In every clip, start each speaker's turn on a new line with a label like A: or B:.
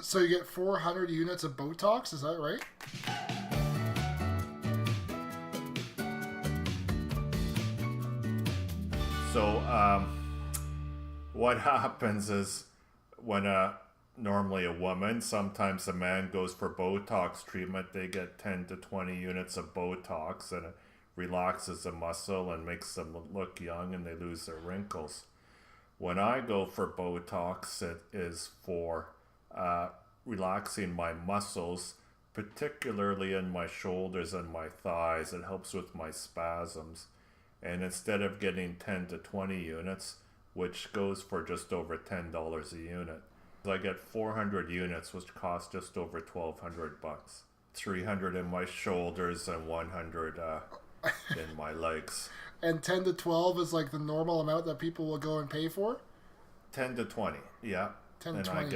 A: So you get 400 units of Botox, is that right?
B: So, what happens is when normally a woman, sometimes a man goes for Botox treatment, they get 10 to 20 units of Botox and it relaxes the muscle and makes them look young and they lose their wrinkles. When I go for Botox, it is for uh, relaxing my muscles, particularly in my shoulders and my thighs. It helps with my spasms. And instead of getting 10 to 20 units, which goes for just over $10 a unit, I get 400 units, which cost just over 1,200 bucks. 300 in my shoulders and 100 in my legs.
A: And 10 to 12 is like the normal amount that people will go and pay for?
B: 10 to 20, yeah.
A: 10 to
B: and
A: 20.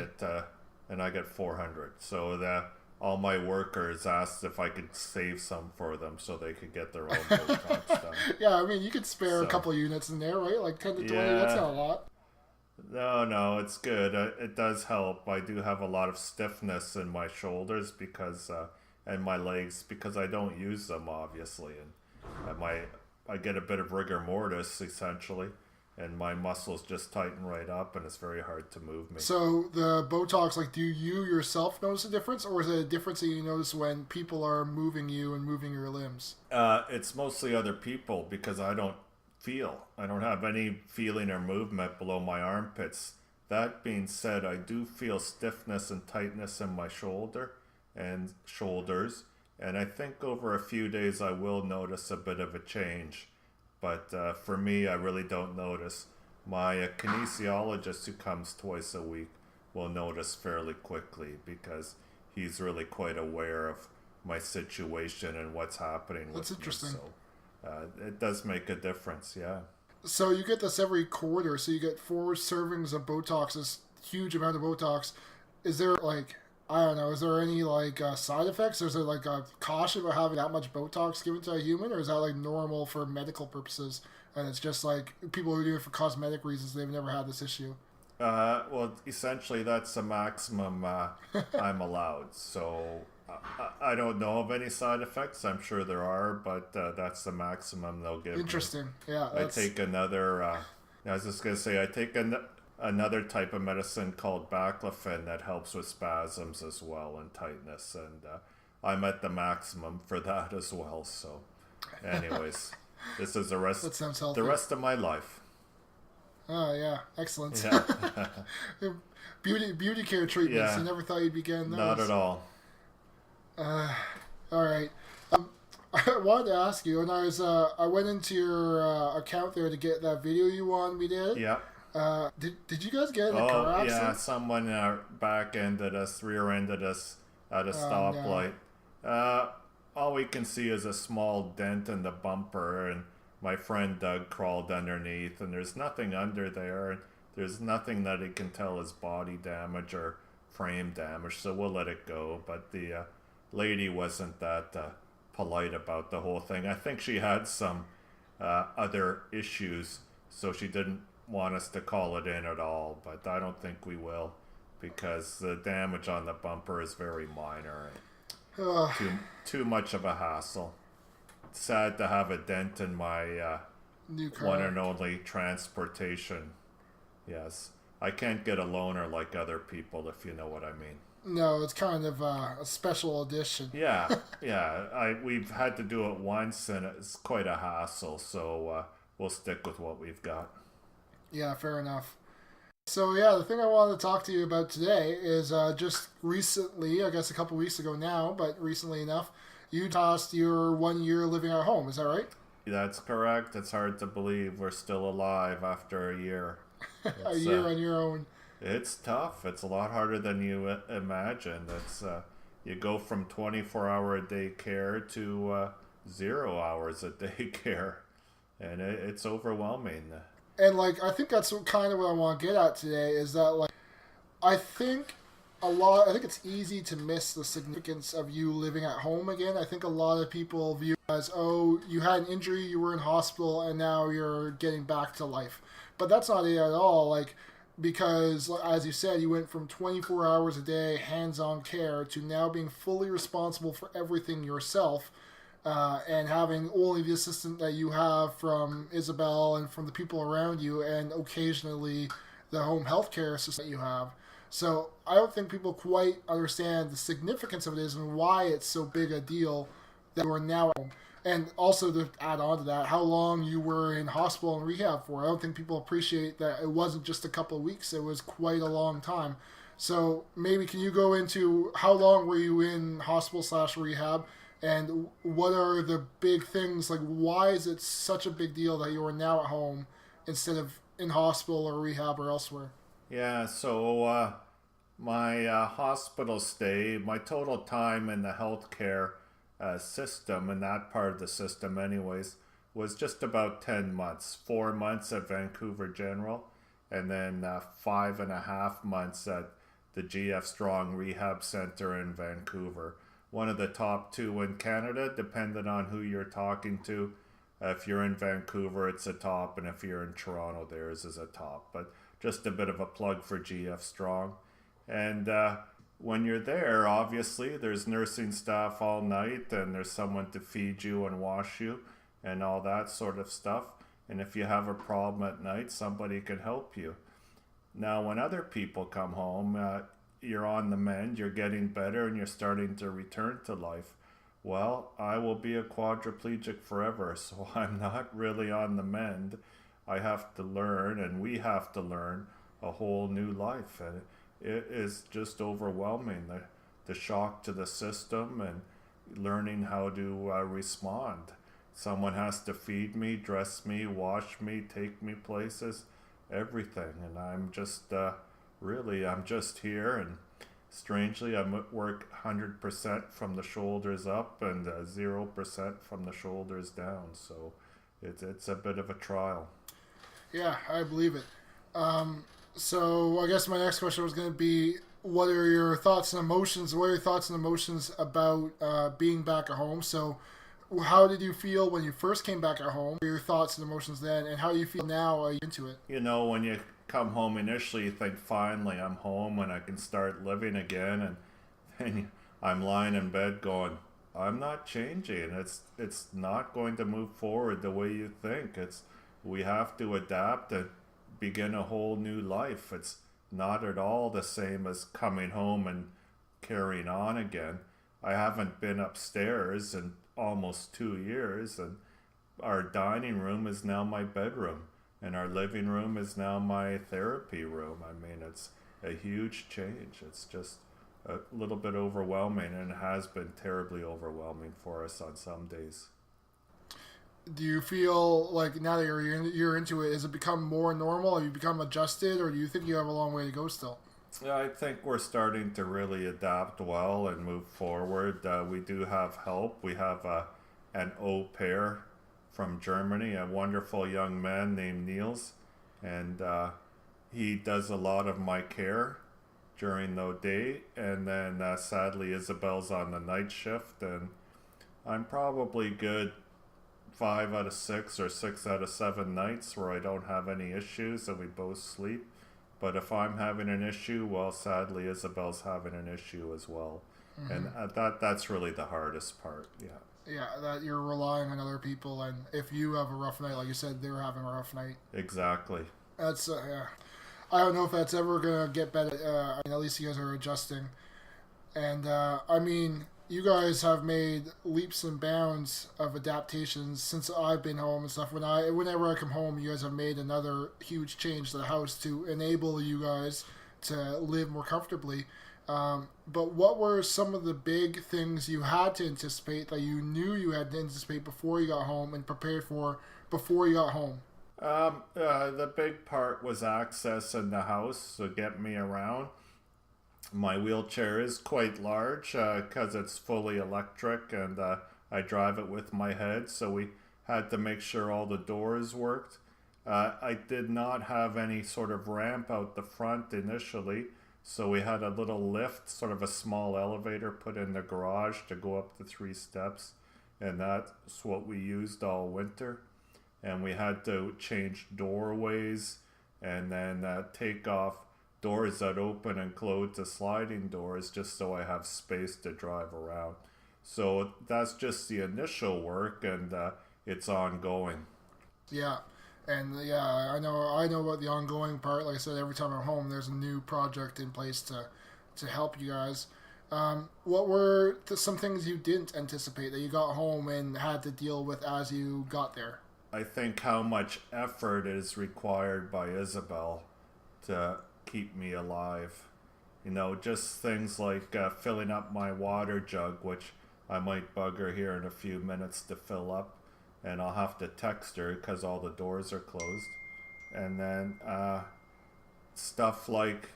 B: I get 400. So the all my workers asked if I could save some for them so they could get their own Botox done.
A: Yeah, I mean, you could spare a
B: So
A: couple units in there, right? Like 10 to 20, that's
B: yeah,
A: not a lot.
B: no, it's good. It does help. I do have a lot of stiffness in my shoulders because and my legs because I don't use them obviously, and I get a bit of rigor mortis essentially, and my muscles just tighten right up, and it's very hard to move me.
A: So the Botox, like, do you yourself notice a difference, or is it a difference that you notice when people are moving you and moving your limbs?
B: It's mostly other people because I don't have any feeling or movement below my armpits. That being said, I do feel stiffness and tightness in my shoulder and shoulders, and I think over a few days I will notice a bit of a change. But for me, I really don't notice. My kinesiologist, who comes twice a week, will notice fairly quickly because he's really quite aware of my situation and what's happening
A: That's
B: with me.
A: interesting.
B: So it does make a difference, yeah.
A: So you get this every quarter, so you get 4 servings of Botox, this huge amount of Botox. Is there, like, I don't know, is there any, like, side effects? Or is there, like, a caution about having that much Botox given to a human? Or is that, like, normal for medical purposes? And it's just, like, people who do it for cosmetic reasons, they've never had this issue.
B: Well, essentially, that's the maximum I'm allowed. So I don't know of any side effects. I'm sure there are, but that's the maximum they'll give me.
A: Interesting. Yeah,
B: I
A: that's...
B: take another. I was just gonna say I take another type of medicine called baclofen that helps with spasms as well and tightness, and I'm at the maximum for that as well. So, anyways, this is
A: That sounds
B: the
A: healthy.
B: rest of my life.
A: Oh, yeah. Excellent.
B: Yeah,
A: Beauty care treatments. You
B: yeah,
A: never thought you'd be getting
B: not at
A: those.
B: all.
A: All right. I wanted to ask you, and I went into your account there to get that video you wanted me to.
B: Yeah.
A: Did you guys get in a
B: Oh,
A: car
B: yeah,
A: accident?
B: someone back-ended us, rear-ended us at a
A: Oh no.
B: stoplight. Uh, all we can see is a small dent in the bumper, and my friend Doug crawled underneath, and there's nothing under there, and there's nothing that he can tell is body damage or frame damage, so we'll let it go. But the lady wasn't that polite about the whole thing. I think she had some other issues, so she didn't want us to call it in at all, but I don't think we will because the damage on the bumper is very minor and
A: Ugh,
B: too much of a hassle. Sad to have a dent in my
A: new
B: one
A: car.
B: and only transportation. Yes, I can't get a loaner like other people, if you know what I mean.
A: No, it's kind of a special edition.
B: Yeah, yeah. We've had to do it once, and it's quite a hassle. So we'll stick with what we've got.
A: Yeah, fair enough. So yeah, the thing I wanted to talk to you about today is just recently, I guess a couple weeks ago now, but recently enough, you passed your 1 year living at home. Is that right?
B: That's correct. It's hard to believe we're still alive after a year.
A: A
B: It's
A: year on your own.
B: it's tough. It's a lot harder than you imagined. It's you go from 24-hour a day care to 0 hours a day care, and it's overwhelming.
A: And like, I think that's kind of what I want to get at today is that like, I think I think it's easy to miss the significance of you living at home again. I think a lot of people view it as, oh, you had an injury, you were in hospital, and now you're getting back to life. But that's not it at all. Like, because, as you said, you went from 24 hours a day hands-on care to now being fully responsible for everything yourself, and having only the assistant that you have from Isabel and from the people around you, and occasionally the home healthcare assistant that you have. So I don't think people quite understand the significance of it is and why it's so big a deal that you are now at home. And also to add on to that, how long you were in hospital and rehab for. I don't think people appreciate that it wasn't just a couple of weeks, it was quite a long time. So maybe can you go into how long were you in hospital slash rehab, and what are the big things, like why is it such a big deal that you are now at home instead of in hospital or rehab or elsewhere?
B: Yeah, so my hospital stay, my total time in the healthcare system, and that part of the system, anyways, was just about 10 months. 4 months at Vancouver General, and then 5.5 months at the GF Strong Rehab Center in Vancouver. One of the top two in Canada, depending on who you're talking to. If you're in Vancouver, it's a top, and if you're in Toronto, theirs is a top. But just a bit of a plug for GF Strong. And when you're there, obviously, there's nursing staff all night, and there's someone to feed you and wash you and all that sort of stuff. And if you have a problem at night, somebody can help you. Now, when other people come home, you're on the mend, you're getting better, and you're starting to return to life. Well, I will be a quadriplegic forever, so I'm not really on the mend. I have to learn, and we have to learn a whole new life. And it is just overwhelming, the shock to the system and learning how to respond. Someone has to feed me, dress me, wash me, take me places, everything. And I'm just, I'm just here. And strangely, I'm at work 100% from the shoulders up and 0% from the shoulders down. So it's a bit of a trial.
A: Yeah, I believe it. So I guess my next question was going to be, what are your thoughts and emotions? What are your thoughts and emotions about being back at home? So how did you feel when you first came back at home? What were your thoughts and emotions then, and how do you feel now into it?
B: You know, when you come home initially, you think, finally, I'm home and I can start living again. And then I'm lying in bed going, I'm not changing. It's not going to move forward the way you think. We have to adapt and begin a whole new life. It's not at all the same as coming home and carrying on again. I haven't been upstairs in almost 2 years, and our dining room is now my bedroom, and our living room is now my therapy room. I mean, it's a huge change. It's just a little bit overwhelming, and it has been terribly overwhelming for us on some days.
A: Do you feel like now that you're into it, has it become more normal? Have you become adjusted, or do you think you have a long way to go still?
B: Yeah, I think we're starting to really adapt well and move forward. We do have help. We have an au pair from Germany, a wonderful young man named Niels, and he does a lot of my care during the day. And then sadly, Isabel's on the night shift, and I'm probably good 5 out of 6 or 6 out of 7 nights where I don't have any issues and we both sleep. But if I'm having an issue, well, sadly, Isabel's having an issue as well. Mm-hmm. And that's really the hardest part, yeah.
A: Yeah, that you're relying on other people, and if you have a rough night, like you said, they're having a rough night.
B: Exactly.
A: That's, yeah. I don't know if that's ever going to get better. I mean, at least you guys are adjusting. And, I mean, you guys have made leaps and bounds of adaptations since I've been home and stuff. Whenever I come home, you guys have made another huge change to the house to enable you guys to live more comfortably. But what were some of the big things you had to anticipate that you knew you had to anticipate before you got home and prepared for before you got home?
B: The big part was access in the house, so get me around. My wheelchair is quite large because it's fully electric, and I drive it with my head, so we had to make sure all the doors worked. I did not have any sort of ramp out the front initially, so we had a little lift, sort of a small elevator put in the garage to go up the 3 steps, and that's what we used all winter. And we had to change doorways and then take off doors that open and close to sliding doors just so I have space to drive around. So that's just the initial work, and it's ongoing.
A: Yeah, and yeah, I know about the ongoing part. Like I said, every time I'm home, there's a new project in place to help you guys. What were some things you didn't anticipate that you got home and had to deal with as you got there?
B: I think how much effort is required by Isabel to keep me alive. You know, just things like filling up my water jug, which I might bug her here in a few minutes to fill up, and I'll have to text her because all the doors are closed. And then stuff like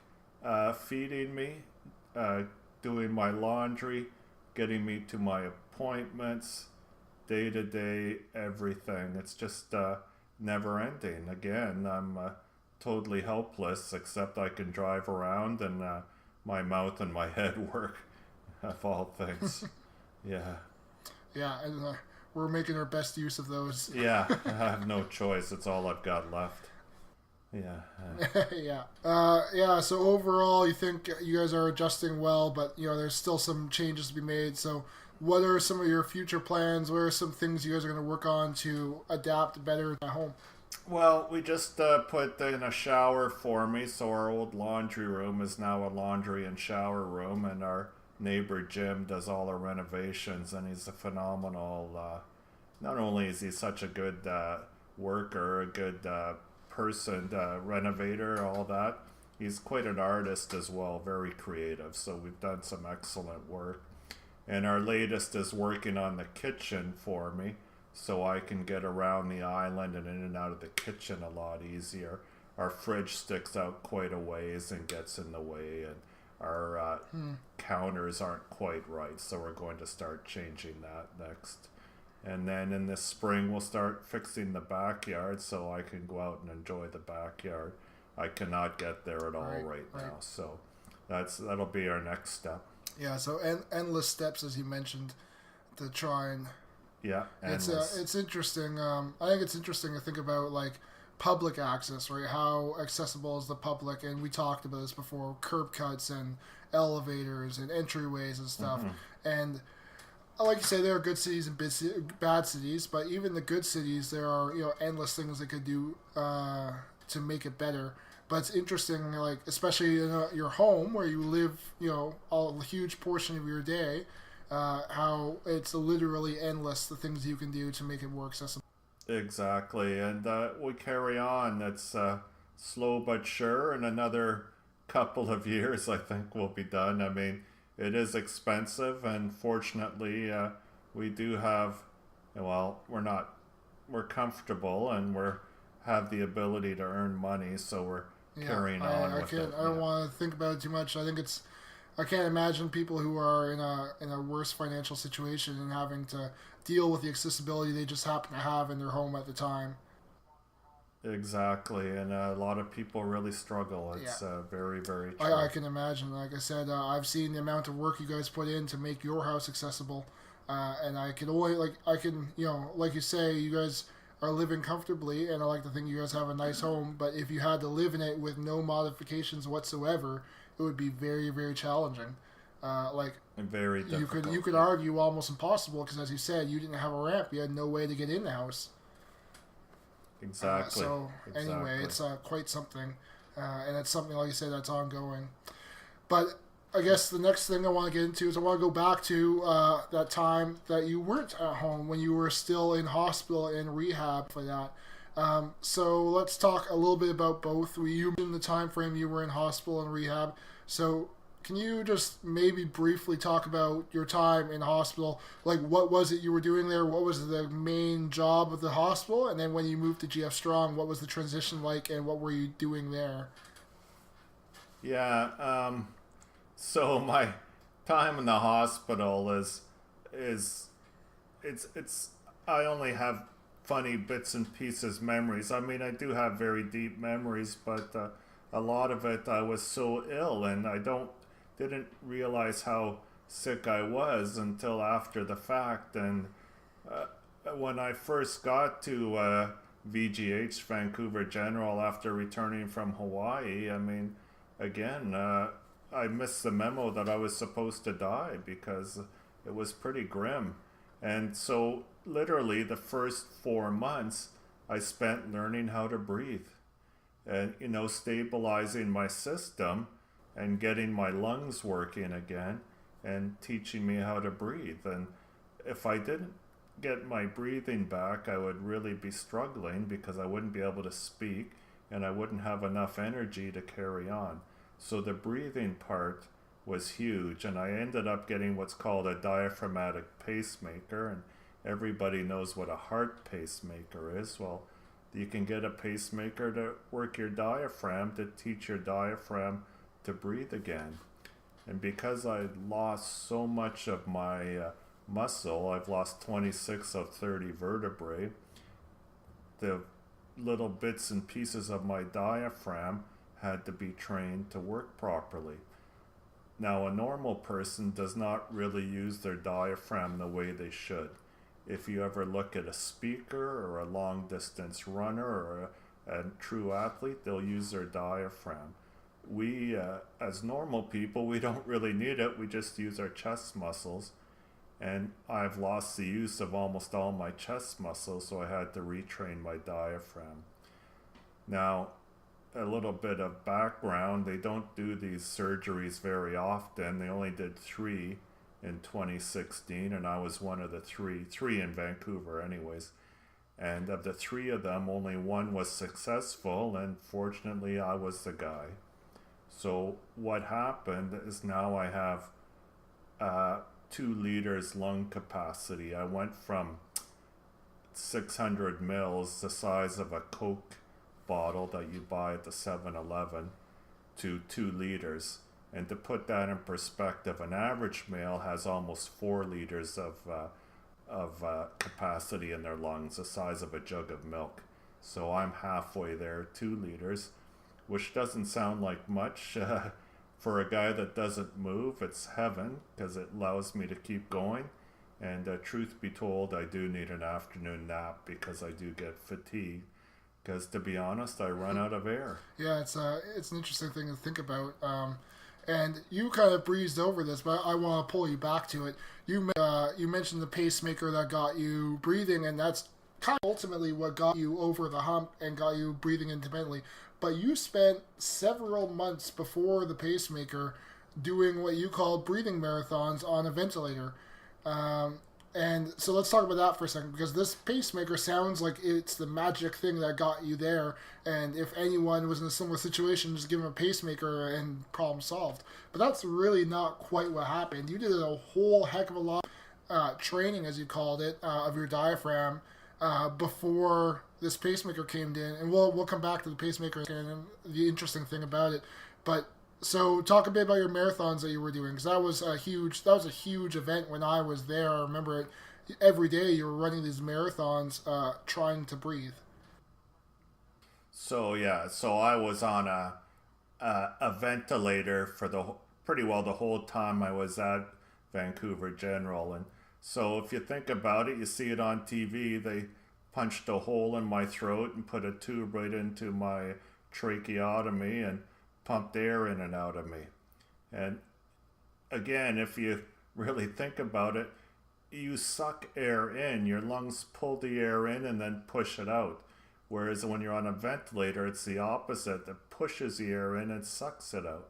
B: feeding me, uh, doing my laundry, getting me to my appointments, day to day, everything. It's just never ending. Again, I'm totally helpless, except I can drive around and my mouth and my head work, of all things. Yeah.
A: Yeah, and we're making our best use of those.
B: Yeah, I have no choice. It's all I've got left. Yeah.
A: Yeah. Yeah. So overall, you think you guys are adjusting well, but there's still some changes to be made. So, what are some of your future plans? What are some things you guys are going to work on to adapt better at home?
B: Well, we just put in a shower for me, so our old laundry room is now a laundry and shower room, and our neighbor Jim does all our renovations, and he's a phenomenal. Not only is he such a good worker, a good person, renovator, all that, he's quite an artist as well, very creative. So we've done some excellent work. And our latest is working on the kitchen for me, so I can get around the island and in and out of the kitchen a lot easier. Our fridge sticks out quite a ways and gets in the way, and our counters aren't quite right, so we're going to start changing that next. And then in the spring, we'll start fixing the backyard so I can go out and enjoy the backyard. I cannot get there at all right now, so that'll be our next step.
A: Yeah, so endless steps, as you mentioned, to try and
B: Yeah, endless.
A: it's interesting. I think it's interesting to think about like public access, right? How accessible is the public? And we talked about this before: curb cuts and elevators and entryways and stuff. And like you say, there are good cities and bad cities, but even the good cities, there are endless things they could do to make it better. But it's interesting, like especially in your home where you live, a huge portion of your day, how it's literally endless the things you can do to make it more accessible.
B: Exactly, and we carry on. It's slow but sure. In another couple of years, I think we'll be done. I mean, it is expensive, and fortunately, we do have. Well, we're comfortable, and we're have the ability to earn money, so we're carrying on with it.
A: I don't want to think about it too much. I can't imagine people who are in a worse financial situation and having to deal with the accessibility they just happen to have in their home at the time.
B: Exactly, and a lot of people really struggle. It's very, very true.
A: I can imagine. Like I said, I've seen the amount of work you guys put in to make your house accessible, and I can only like you say, you guys are living comfortably, and I like to think you guys have a nice home. But if you had to live in it with no modifications whatsoever, it would be very, very challenging.
B: Very difficult.
A: You could argue almost impossible because, as you said, you didn't have a ramp. You had no way to get in the house.
B: Exactly.
A: Anyway, it's quite something, and it's something like you said that's ongoing. But I guess the next thing I want to get into is I want to go back to that time that you weren't at home when you were still in hospital and rehab for that. So let's talk a little bit about both. You in the time frame you were in hospital and rehab. So can you just maybe briefly talk about your time in hospital? Like, what was it you were doing there? What was the main job of the hospital? And then when you moved to Gif Strong, what was the transition like, and what were you doing there?
B: Yeah. So my time in the hospital is it's I only have funny bits and pieces memories. I mean, I do have very deep memories, but a lot of it I was so ill, and I didn't realize how sick I was until after the fact. And when I first got to VGH, Vancouver General, after returning from Hawaii. I mean, again, I missed the memo that I was supposed to die because it was pretty grim. And so, literally, the first 4 months I spent learning how to breathe and, stabilizing my system and getting my lungs working again and teaching me how to breathe. And if I didn't get my breathing back, I would really be struggling because I wouldn't be able to speak and I wouldn't have enough energy to carry on. So the breathing part was huge, and I ended up getting what's called a diaphragmatic pacemaker, and everybody knows what a heart pacemaker is. Well, you can get a pacemaker to work your diaphragm, to teach your diaphragm to breathe again. And because I lost so much of my muscle, I've lost 26 of 30 vertebrae, the little bits and pieces of my diaphragm had to be trained to work properly. Now, a normal person does not really use their diaphragm the way they should. If you ever look at a speaker or a long distance runner or a true athlete, they'll use their diaphragm. We, as normal people, we don't really need it. We just use our chest muscles. And I've lost the use of almost all my chest muscles, so I had to retrain my diaphragm. Now, a little bit of background, they don't do these surgeries very often. They only did 3 in 2016, and I was one of the three in Vancouver anyways. And of the 3 of them, only 1 was successful, and fortunately I was the guy. So what happened is now I have 2 liters lung capacity. I went from 600 mils, the size of a Coke bottle that you buy at the 7-Eleven, to 2 liters. And to put that in perspective, an average male has almost 4 liters of capacity in their lungs, the size of a jug of milk. So I'm halfway there, 2 liters, which doesn't sound like much. For a guy that doesn't move, it's heaven because it allows me to keep going. And truth be told, I do need an afternoon nap because I do get fatigued. Because to be honest, I run out of air.
A: Yeah, it's an interesting thing to think about. And you kind of breezed over this, but I want to pull you back to it. You mentioned the pacemaker that got you breathing, and that's kind of ultimately what got you over the hump and got you breathing independently. But you spent several months before the pacemaker doing what you called breathing marathons on a ventilator. And so let's talk about that for a second, because this pacemaker sounds like it's the magic thing that got you there. And if anyone was in a similar situation, just give them a pacemaker and problem solved. But that's really not quite what happened. You did a whole heck of a lot training, as you called it, of your diaphragm before this pacemaker came in. And we'll come back to the pacemaker and the interesting thing about it. But so talk a bit about your marathons that you were doing, because that was a huge event when I was there. I remember it every day. You were running these marathons, trying to breathe.
B: So yeah, so I was on a ventilator for pretty well the whole time I was at Vancouver General. And so if you think about it, you see it on TV. They punched a hole in my throat and put a tube right into my tracheotomy and pumped air in and out of me. And again, if you really think about it, you suck air in. Your lungs pull the air in and then push it out. Whereas when you're on a ventilator, it's the opposite. It pushes the air in and sucks it out.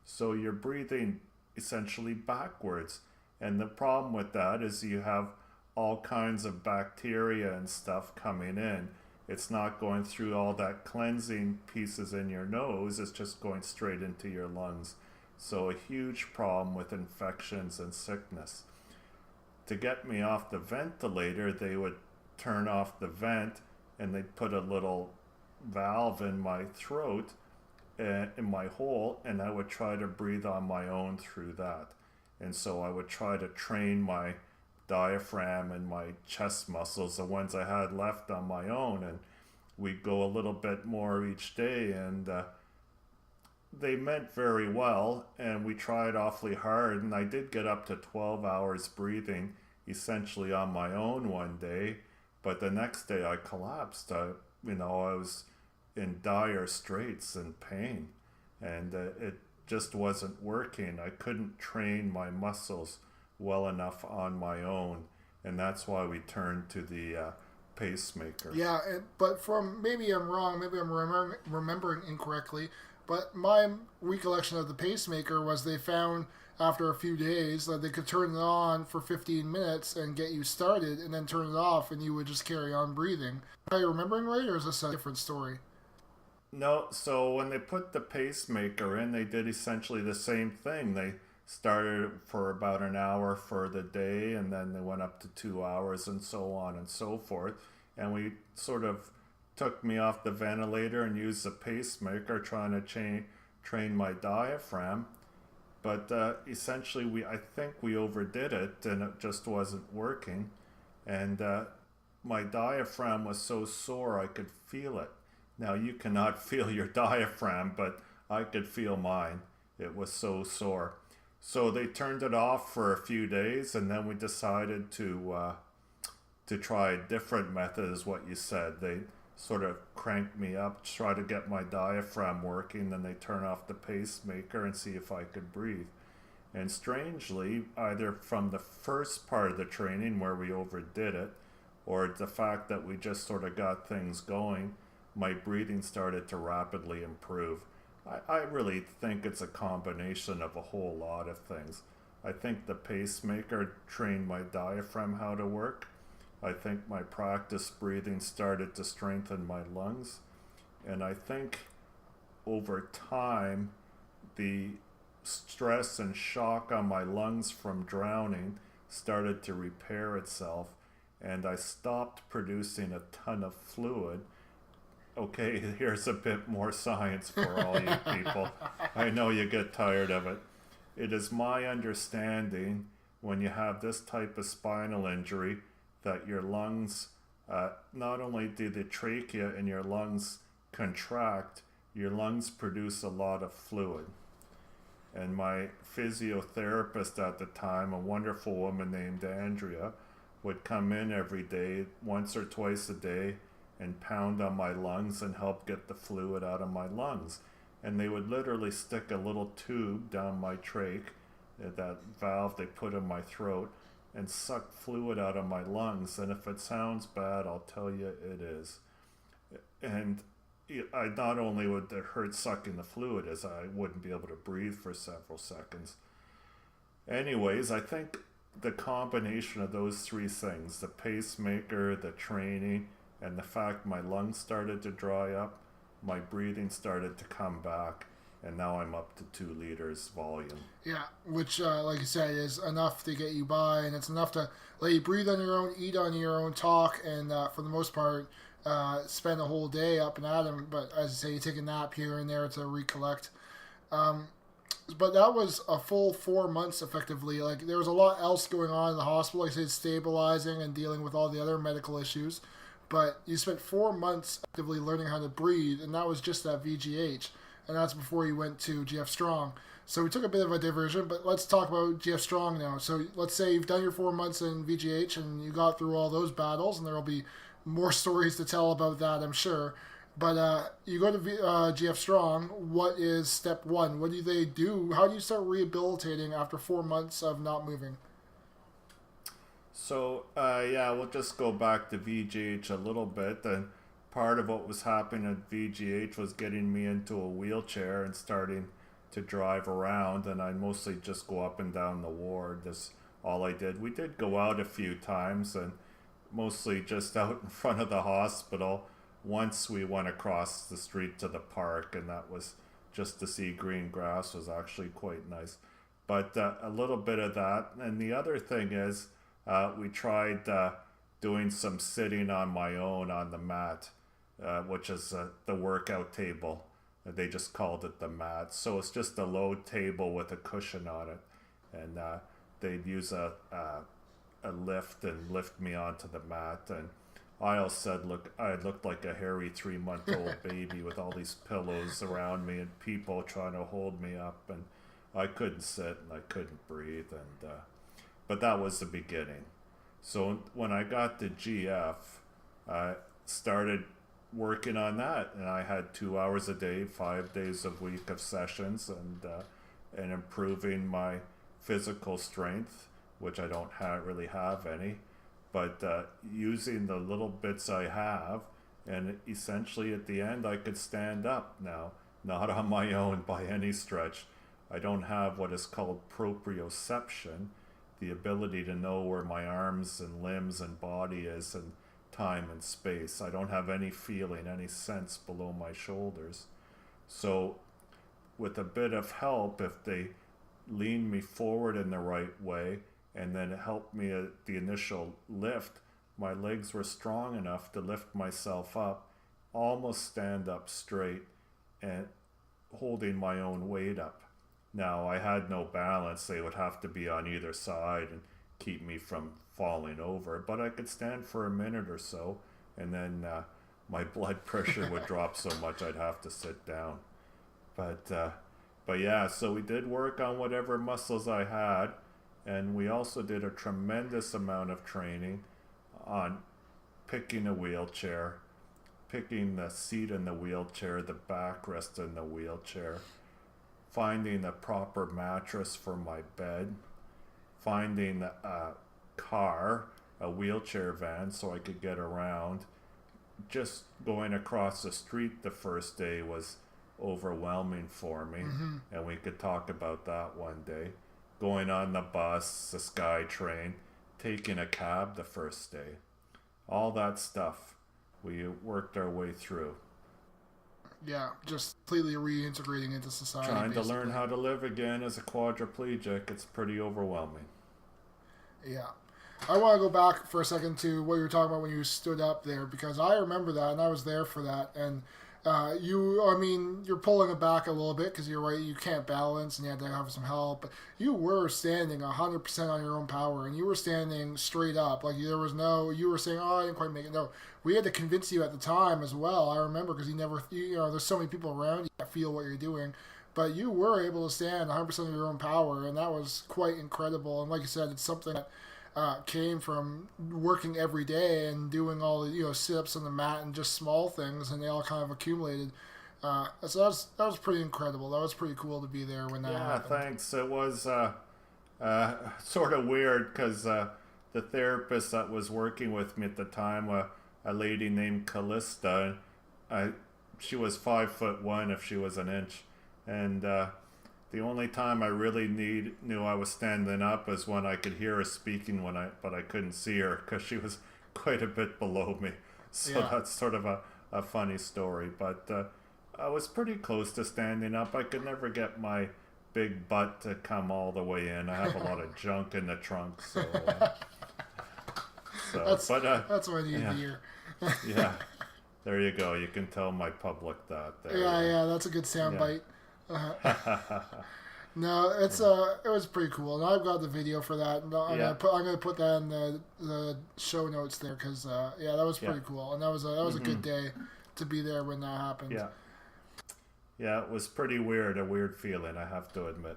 B: So you're breathing essentially backwards. And the problem with that is you have all kinds of bacteria and stuff coming in. It's not going through all that cleansing pieces in your nose. It's just going straight into your lungs. So a huge problem with infections and sickness. To get me off the ventilator, they would turn off the vent and they'd put a little valve in my throat, in my hole, and I would try to breathe on my own through that. And so I would try to train my diaphragm and my chest muscles, the ones I had left, on my own, and we'd go a little bit more each day. And they meant very well, and we tried awfully hard, and I did get up to 12 hours breathing essentially on my own one day, but the next day I collapsed. I was in dire straits and pain, and it just wasn't working. I couldn't train my muscles well enough on my own, and that's why we turned to the pacemaker.
A: Yeah, but from maybe I'm wrong, maybe I'm remembering incorrectly, but my recollection of the pacemaker was they found after a few days that they could turn it on for 15 minutes and get you started, and then turn it off, and you would just carry on breathing. Are you remembering right, or is this a different story?
B: No, so when they put the pacemaker in, they did essentially the same thing. They started for about an hour for the day, and then they went up to 2 hours, and so on and so forth. And we sort of took me off the ventilator and used the pacemaker, trying to train my diaphragm. But essentially, I think we overdid it, and it just wasn't working. And my diaphragm was so sore I could feel it. Now, you cannot feel your diaphragm, but I could feel mine. It was so sore. So they turned it off for a few days, and then we decided to try a different method, is what you said. They sort of cranked me up, try to get my diaphragm working, then they turn off the pacemaker and see if I could breathe. And strangely, either from the first part of the training where we overdid it, or the fact that we just sort of got things going, my breathing started to rapidly improve. I really think it's a combination of a whole lot of things. I think the pacemaker trained my diaphragm how to work. I think my practice breathing started to strengthen my lungs. And I think over time, the stress and shock on my lungs from drowning started to repair itself, and I stopped producing a ton of fluid. Okay, here's a bit more science for all you people. I know you get tired of it. It is my understanding when you have this type of spinal injury that your lungs, not only do the trachea in your lungs contract, your lungs produce a lot of fluid. And my physiotherapist at the time, a wonderful woman named Andrea, would come in every day, once or twice a day, and pound on my lungs and help get the fluid out of my lungs. And they would literally stick a little tube down my trach, that valve they put in my throat, and suck fluid out of my lungs. And if it sounds bad, I'll tell you it is. And I not only would it hurt sucking the fluid, as I wouldn't be able to breathe for several seconds. Anyways, I think the combination of those three things, the pacemaker, the training, and the fact my lungs started to dry up, my breathing started to come back, and now I'm up to 2 liters volume.
A: Yeah, which, like you said, is enough to get you by, and it's enough to let you breathe on your own, eat on your own, talk, and for the most part, spend a whole day up and at 'em. But as you say, you take a nap here and there to recollect. But that was a full 4 months, effectively. Like, there was a lot else going on in the hospital. Like I said, stabilizing and dealing with all the other medical issues. But you spent 4 months actively learning how to breathe, and that was just at VGH. And that's before you went to Gif Strong. So we took a bit of a diversion, but let's talk about Gif Strong now. So let's say you've done your 4 months in VGH and you got through all those battles, and there will be more stories to tell about that, I'm sure. But you go to GF Strong. What is step one? What do they do? How do you start rehabilitating after 4 months of not moving?
B: So, we'll just go back to VGH a little bit. And part of what was happening at VGH was getting me into a wheelchair and starting to drive around. And I mostly just go up and down the ward. That's all I did. We did go out a few times, and mostly just out in front of the hospital. Once we went across the street to the park, and that was just to see green grass, was actually quite nice. But a little bit of that. And the other thing is, we tried doing some sitting on my own on the mat, which is the workout table. They just called it the mat. So it's just a low table with a cushion on it. And they'd use a lift and lift me onto the mat. And I all said, look, I looked like a hairy 3-month-old baby with all these pillows around me and people trying to hold me up. And I couldn't sit and I couldn't breathe. And but that was the beginning. So when I got to GF, I started working on that, and I had 2 hours a day, 5 days a week of sessions, and improving my physical strength, which I don't really have any, but using the little bits I have, and essentially at the end I could stand up now, not on my own by any stretch. I don't have what is called proprioception, the ability to know where my arms and limbs and body is and time and space. I don't have any feeling, any sense below my shoulders. So with a bit of help, if they lean me forward in the right way and then help me at the initial lift, my legs were strong enough to lift myself up, almost stand up straight, and holding my own weight up. Now, I had no balance. They would have to be on either side and keep me from falling over, but I could stand for a minute or so, and then my blood pressure would drop so much I'd have to sit down. But yeah, so we did work on whatever muscles I had, and we also did a tremendous amount of training on picking a wheelchair, picking the seat in the wheelchair, the backrest in the wheelchair, finding a proper mattress for my bed, finding a car, a wheelchair van so I could get around. Just going across the street the first day was overwhelming for me, and we could talk about that one day. Going on the bus, the Sky Train, taking a cab the first day. All that stuff we worked our way through.
A: Yeah, just completely reintegrating into society.
B: Trying to learn how to live again as a quadriplegic, it's pretty overwhelming.
A: Yeah. I want to go back for a second to what you were talking about when you stood up there, because I remember that and I was there for that. And you're pulling it back a little bit because you're right, you can't balance and you had to have some help. But you were standing 100% on your own power, and you were standing straight up. Like, there was no, you were saying, oh, I didn't quite make it. No, we had to convince you at the time as well. I remember, because there's so many people around you that feel what you're doing. But you were able to stand 100% of your own power, and that was quite incredible. And like you said, it's something that came from working every day and doing all the sit-ups on the mat and just small things, and they all kind of accumulated. So that was pretty incredible. That was pretty cool to be there when that happened.
B: Yeah, thanks. It was sort of weird because the therapist that was working with me at the time, a lady named Callista, she was 5'1" if she was an inch, and the only time I really knew I was standing up is when I could hear her speaking, but I couldn't see her because she was quite a bit below me. So yeah. That's sort of a funny story. But I was pretty close to standing up. I could never get my big butt to come all the way in. I have a lot of junk in the trunk. So,
A: that's what I need to hear.
B: Yeah, there you go. You can tell my public that. There.
A: Yeah, that's a good soundbite. No, it was pretty cool, and I've got the video for that. And I'm gonna put that in the show notes there because that was pretty cool, and that was a good day to be there when that happened.
B: Yeah, it was pretty weird, a weird feeling, I have to admit.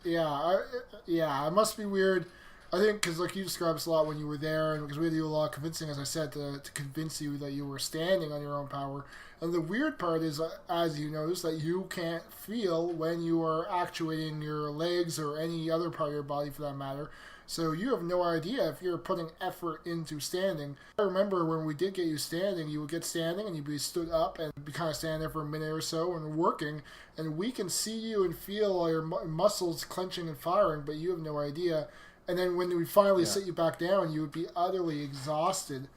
A: It must be weird. I think because like you described us a lot when you were there, and because we had to do a lot of convincing, as I said, to convince you that you were standing on your own power. And the weird part is, as you notice, that you can't feel when you are actuating your legs or any other part of your body for that matter. So you have no idea if you're putting effort into standing. I remember when we did get you standing, you would get standing and you'd be stood up and be kind of standing there for a minute or so and working. And we can see you and feel all your muscles clenching and firing, but you have no idea. And then when we finally sit you back down, you would be utterly exhausted.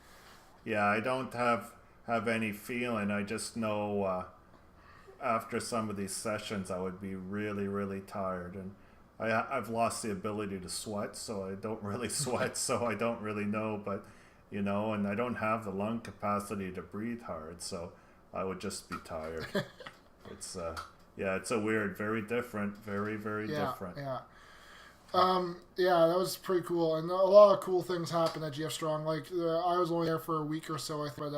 B: Yeah, I don't have any feeling. I just know after some of these sessions I would be really, really tired. And I've lost the ability to sweat, so I don't really sweat, so I don't really know. But, and I don't have the lung capacity to breathe hard, so I would just be tired. It's a weird, very different, very, very different.
A: Yeah. That was pretty cool, and a lot of cool things happened at Gif Strong. Like I was only there for a week or so, but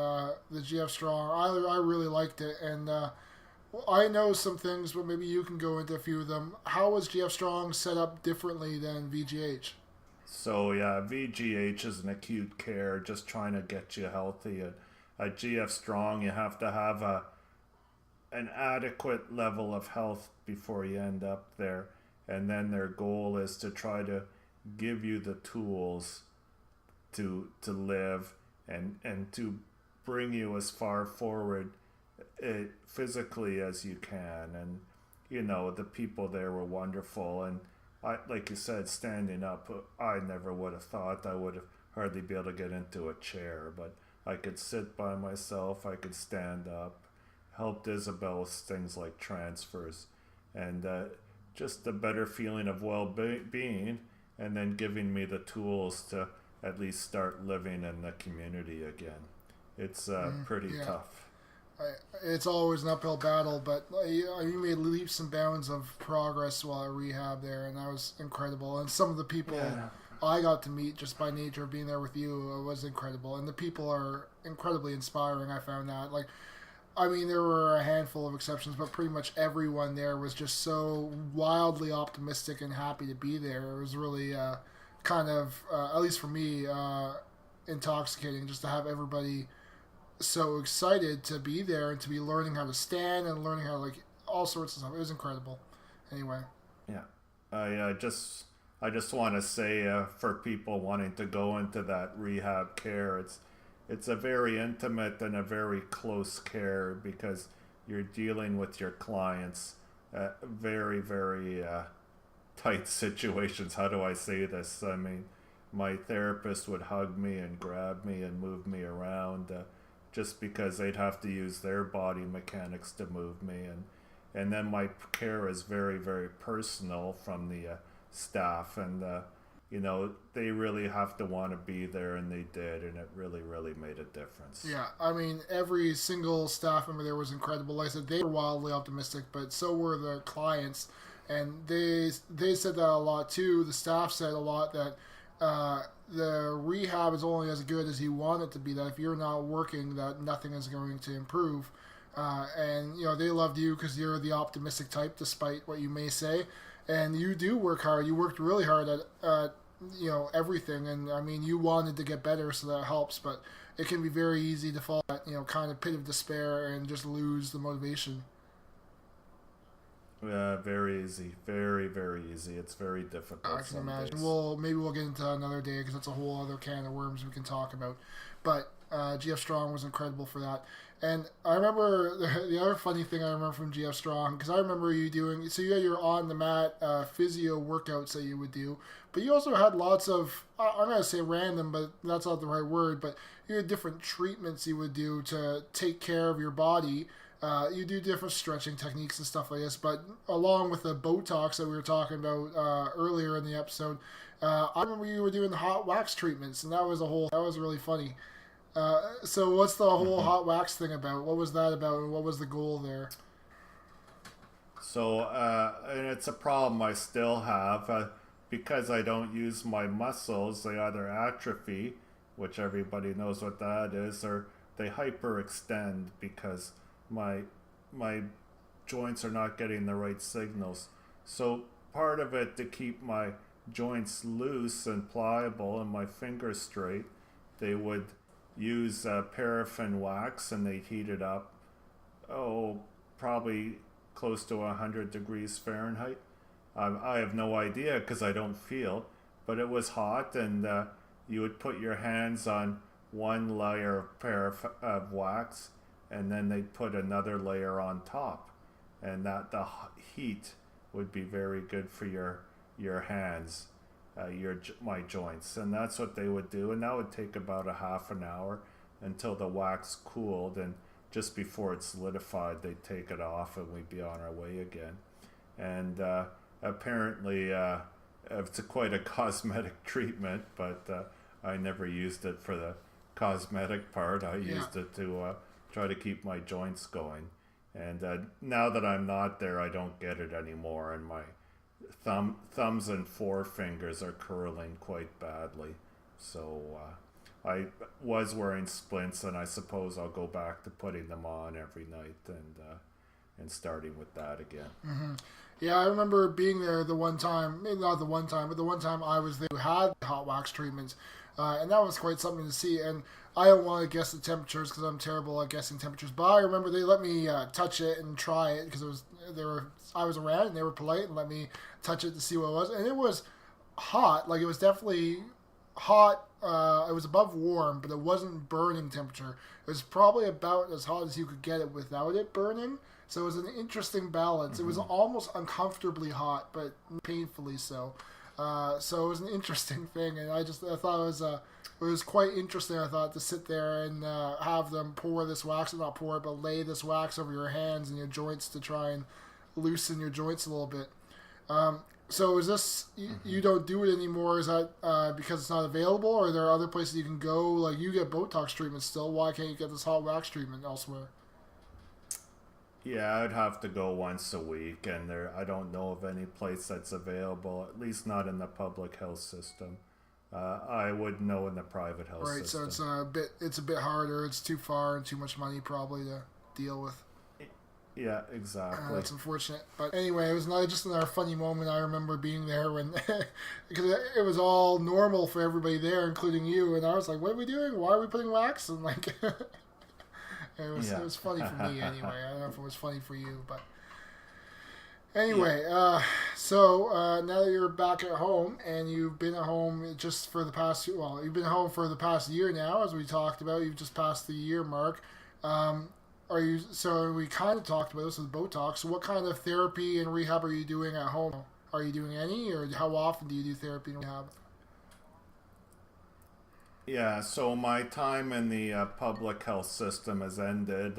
A: the Gif Strong, I really liked it, and I know some things, but maybe you can go into a few of them. How was Gif Strong set up differently than VGH?
B: So VGH is an acute care, just trying to get you healthy a GF Strong, you have to have an adequate level of health before you end up there. And then their goal is to try to give you the tools to live and to bring you as far forward physically as you can. And the people there were wonderful. And I, like you said, standing up, I never would have thought I would have hardly be able to get into a chair, but I could sit by myself, I could stand up, helped Isabel with things like transfers, and just a better feeling of well-being, and then giving me the tools to at least start living in the community again. It's pretty tough.
A: It's always an uphill battle, but you made leaps and bounds of progress while at rehab there, and that was incredible. And some of the people I got to meet just by nature of being there with you was incredible. And the people are incredibly inspiring, I found that. There were a handful of exceptions, but pretty much everyone there was just so wildly optimistic and happy to be there. It was really kind of, at least for me, intoxicating just to have everybody so excited to be there and to be learning how to stand and learning how all sorts of stuff. It was incredible. Anyway.
B: Yeah. I just want to say for people wanting to go into that rehab care, it's a very intimate and a very close care because you're dealing with your clients very, very tight situations. How do I say this? I mean, my therapist would hug me and grab me and move me around just because they'd have to use their body mechanics to move me. And then my care is very, very personal from the staff, and they really have to want to be there, and they did, and it really, really made a difference.
A: Yeah, every single staff member there was incredible. Like I said, they were wildly optimistic, but so were the clients, and they said that a lot too. The staff said a lot that the rehab is only as good as you want it to be, that if you're not working, that nothing is going to improve. And they loved you because you're the optimistic type, despite what you may say. And you do work hard. You worked really hard at everything. And you wanted to get better, so that helps. But it can be very easy to fall at kind of pit of despair and just lose the motivation.
B: Very easy. Very, very easy. It's very difficult.
A: I can imagine. Maybe we'll get into another day because that's a whole other can of worms we can talk about. But GF Strong was incredible for that. And I remember the other funny thing I remember from GF Strong, because I remember you doing, so you had your on the mat physio workouts that you would do, but you also had lots of, I'm going to say random, but that's not the right word, but you had different treatments you would do to take care of your body. You do different stretching techniques and stuff like this, but along with the Botox that we were talking about earlier in the episode, I remember you were doing the hot wax treatments, and that was really funny. So what's the whole hot wax thing about? What was that about, and what was the goal there?
B: So, and it's a problem I still have because I don't use my muscles. They either atrophy, which everybody knows what that is, or they hyperextend because my joints are not getting the right signals. So part of it, to keep my joints loose and pliable and my fingers straight, they would use paraffin wax, and they'd heat it up, probably close to 100 degrees Fahrenheit. I have no idea because I don't feel, but it was hot, and you would put your hands on one layer of wax, and then they'd put another layer on top, and that the heat would be very good for your hands, my joints. And that's what they would do, and that would take about a half an hour until the wax cooled, and just before it solidified, they'd take it off, and we'd be on our way again. And apparently it's quite a cosmetic treatment, but I never used it for the cosmetic part. I used it to try to keep my joints going. And now that I'm not there, I don't get it anymore, and my thumbs and forefingers are curling quite badly. So I was wearing splints, and I suppose I'll go back to putting them on every night and starting with that again.
A: Mm-hmm. Yeah, I remember being there the one time, maybe not the one time, but the one time I was there who had hot wax treatments. And that was quite something to see. And I don't want to guess the temperatures because I'm terrible at guessing temperatures. But I remember they let me touch it and try it because I was around and they were polite and let me touch it to see what it was, and it was hot. Like it was definitely hot. It was above warm, but it wasn't burning temperature. It was probably about as hot as you could get it without it burning. So it was an interesting balance. Mm-hmm. It was almost uncomfortably hot, but painfully so. So it was an interesting thing, and I thought it was quite interesting. I thought to sit there and have them pour this wax, not pour it, but lay this wax over your hands and your joints to try and loosen your joints a little bit. So is this you don't do it anymore? Is that because it's not available, or are there other places you can go? Like you get Botox treatment still. Why can't you get this hot wax treatment elsewhere?
B: Yeah, I'd have to go once a week, and I don't know of any place that's available. At least not in the public health system. I would know in the private health system.
A: Right, so it's a bit harder. It's too far and too much money probably to deal with.
B: Yeah, exactly.
A: That's unfortunate. But anyway, it was just another funny moment. I remember being there when, because it was all normal for everybody there, including you. And I was like, what are we doing? Why are we putting wax? And like, it was funny for me anyway. I don't know if it was funny for you, but anyway, so now that you're back at home and you've been at home just for the past, you've been home for the past year now, as we talked about. You've just passed the year mark. So we kind of talked about this with Botox. So what kind of therapy and rehab are you doing at home? Are you doing any, or how often do you do therapy and rehab?
B: Yeah, so my time in the public health system has ended.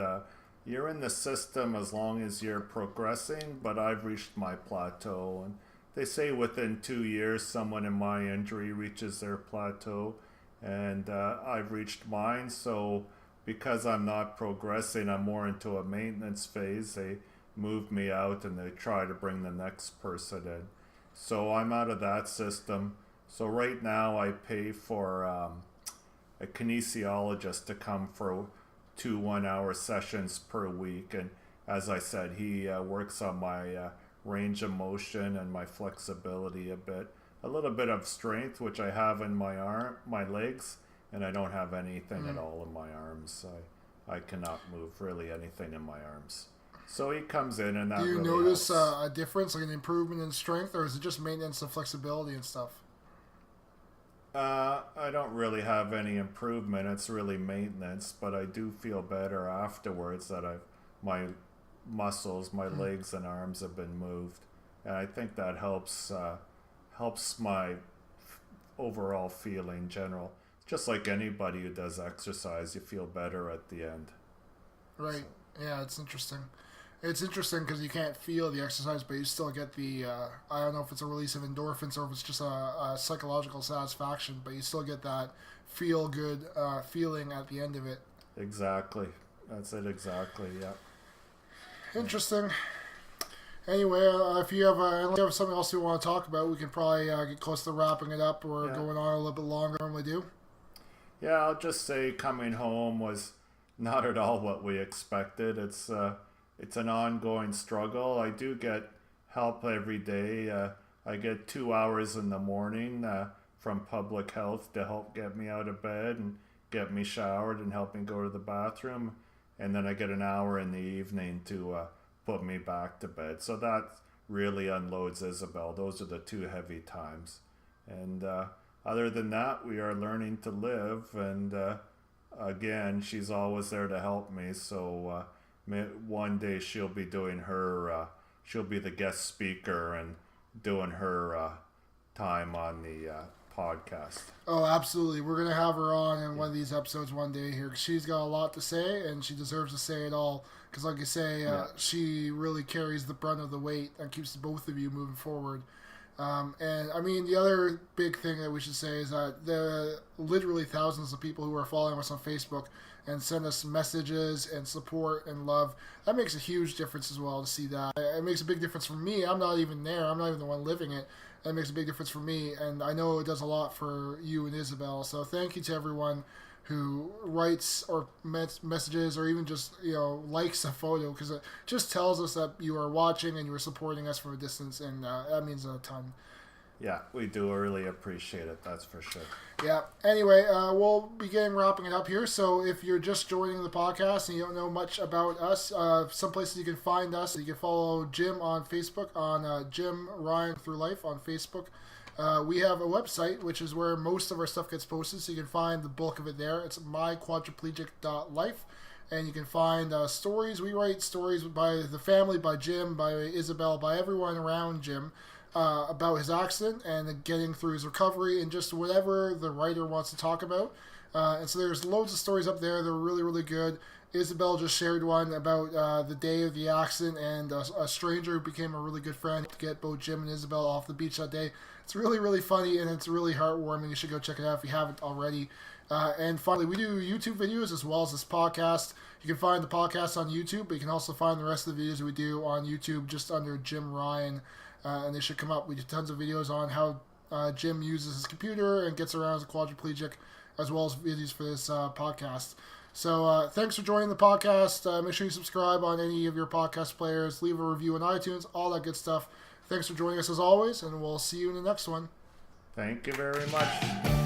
B: You're in the system as long as you're progressing, but I've reached my plateau. And they say within 2 years, someone in my injury reaches their plateau, and I've reached mine. So because I'm not progressing, I'm more into a maintenance phase. They move me out and they try to bring the next person in. So I'm out of that system. So right now I pay for a kinesiologist to come for 2 1-hour sessions per week. And as I said, he works on my range of motion and my flexibility a bit. A little bit of strength, which I have in my legs, and I don't have anything at all in my arms. I cannot move really anything in my arms. So he comes in, and that really helps. Do you notice
A: a difference, like an improvement in strength, or is it just maintenance of flexibility and stuff?
B: I don't really have any improvement. It's really maintenance, but I do feel better afterwards that my muscles, my legs and arms have been moved, and I think that helps my overall feeling general. Just like anybody who does exercise, you feel better at the end.
A: Right. So. Yeah, it's interesting. It's interesting because you can't feel the exercise, but you still get the, I don't know if it's a release of endorphins or if it's just a psychological satisfaction, but you still get that feel-good feeling at the end of it.
B: Exactly. That's it exactly, yeah.
A: Interesting. Anyway, if you have something else you want to talk about, we can probably get close to wrapping it up or going on a little bit longer than we do.
B: Yeah, I'll just say coming home was not at all what we expected. It's an ongoing struggle. I do get help every day. I get 2 hours in the morning from public health to help get me out of bed and get me showered and help me go to the bathroom. And then I get an hour in the evening to put me back to bed. So that really unloads Isabel. Those are the 2 heavy times. And other than that, we are learning to live. And again, she's always there to help me. So one day she'll be doing her, she'll be the guest speaker and doing her time on the podcast.
A: Oh, absolutely. We're going to have her on in one of these episodes one day here. She's got a lot to say, and she deserves to say it all. Because like you say, she really carries the brunt of the weight and keeps both of you moving forward. And I mean, the other big thing that we should say is that there are literally thousands of people who are following us on Facebook and send us messages and support and love. That makes a huge difference as well to see that. It makes a big difference for me. I'm not even there. I'm not even the one living it. That makes a big difference for me. And I know it does a lot for you and Isabel. So thank you to everyone who writes or messages or even just, likes a photo, because it just tells us that you are watching and you are supporting us from a distance, and that means a ton.
B: Yeah, we do really appreciate it. That's for sure.
A: Yeah. Anyway, we'll begin wrapping it up here. So if you're just joining the podcast and you don't know much about us, some places you can find us. You can follow Jim on Facebook on Jim Ryan Through Life on Facebook. We have a website, which is where most of our stuff gets posted, so you can find the bulk of it there. It's myquadriplegic.life. And you can find stories. We write stories by the family, by Jim, by Isabel, by everyone around Jim. About his accident and getting through his recovery and just whatever the writer wants to talk about. And so there's loads of stories up there. They're really, really good. Isabel just shared one about the day of the accident and a stranger who became a really good friend to get both Jim and Isabel off the beach that day. It's really, really funny and it's really heartwarming. You should go check it out if you haven't already. And finally, we do YouTube videos as well as this podcast. You can find the podcast on YouTube, but you can also find the rest of the videos we do on YouTube just under Jim Ryan. And they should come up. We do tons of videos on how Jim uses his computer and gets around as a quadriplegic, as well as videos for this podcast. So thanks for joining the podcast. Make sure you subscribe on any of your podcast players. Leave a review on iTunes, all that good stuff. Thanks for joining us as always, and we'll see you in the next one.
B: Thank you very much.